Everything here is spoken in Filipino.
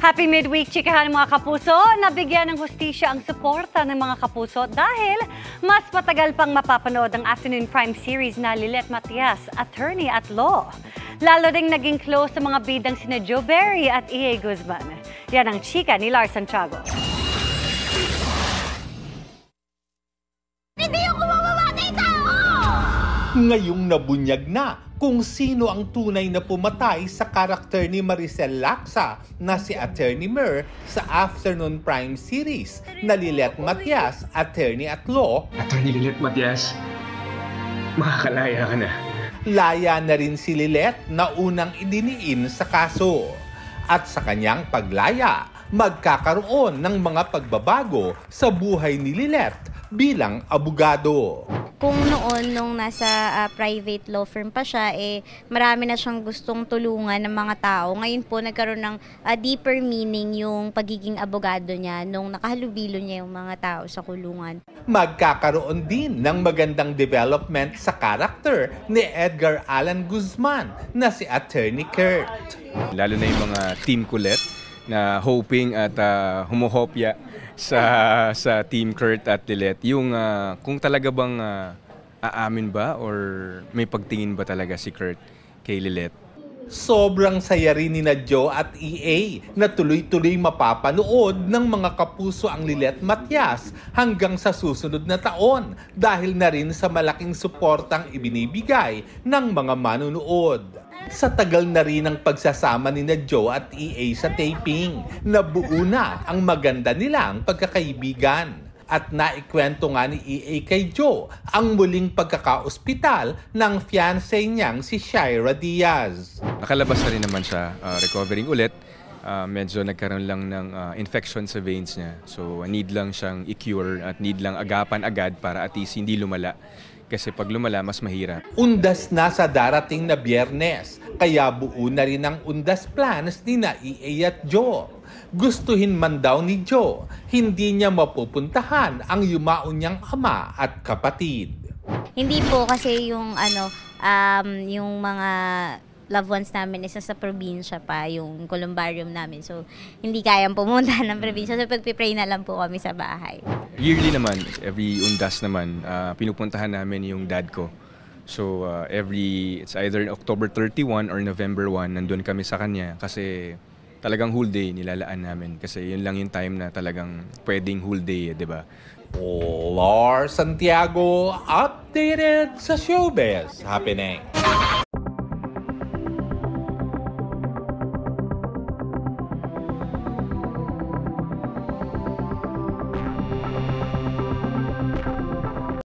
Happy midweek, chikahan mga kapuso. Nabigyan ng hustisya ang suporta ng mga kapuso dahil mas matagal pang mapapanood ang afternoon prime series na Lilet Matias, Attorney at Law. Lalo ding naging close sa mga bidang sina Joe Berry at E.A. Guzman. Yan ang chika ni Lars Santiago. Hindi ako mamamatay tao! Ngayong nabunyag na kung sino ang tunay na pumatay sa karakter ni Maricel Lacsa na si Attorney Mer sa afternoon prime series na Lilet Matias, Attorney at Law. Attorney Lilet Matias, makakalaya ka na. Laya na rin si Lilet na unang idiniin sa kaso. At sa kanyang paglaya, magkakaroon ng mga pagbabago sa buhay ni Lilet bilang abogado. Kung noon, nung nasa private law firm pa siya, marami na siyang gustong tulungan ng mga tao. Ngayon po, nagkaroon ng deeper meaning yung pagiging abogado niya nung nakahalubilo niya yung mga tao sa kulungan. Magkakaroon din ng magandang development sa karakter ni Edgar Allan Guzman na si Attorney Kurt. Lalo na yung mga team kulit na hoping at humuhopya sa Team Kurt at Lilet, yung kung talaga bang aamin ba or may pagtingin ba talaga si Kurt kay Lilet. Sobrang saya rin ni na Joe at E.A. na tuloy-tuloy mapapanood ng mga kapuso ang Lilet Matias hanggang sa susunod na taon dahil na rin sa malaking suportang ibinibigay ng mga manunood. Sa tagal na rin ang pagsasama ni na Joe at E.A. sa taping, nabuo na ang maganda nilang pagkakaibigan. At naikwento nga ni E.A. kay Joe ang muling pagkakaospital ng fiancé niyang si Shaira Diaz. Nakalabas na rin naman siya, recovering ulit. Medyo nagkaroon lang ng infection sa veins niya. So need lang siyang i-cure at need lang agapan agad para at least hindi lumala. Kasi pag lumala, mas mahirap. Undas na sa darating na Biyernes, kaya buo na rin ang undas plans ni na E.A. at Joe. Gustuhin man daw ni Joe, hindi niya mapupuntahan ang yumao niyang ama at kapatid. Hindi po kasi yung yung mga loved ones namin isa sa probinsya pa, yung columbarium namin. So, hindi kayang pumunta ng probinsya. So, pagpipray na lang po kami sa bahay. Yearly naman, every undas naman, pinupuntahan namin yung dad ko. So, it's either October 31 or November 1, nandun kami sa kanya kasi talagang whole day nilalaan namin. Kasi yun lang yung time na talagang pwedeng whole day, di ba? Lars Santiago, updated sa showbiz happening.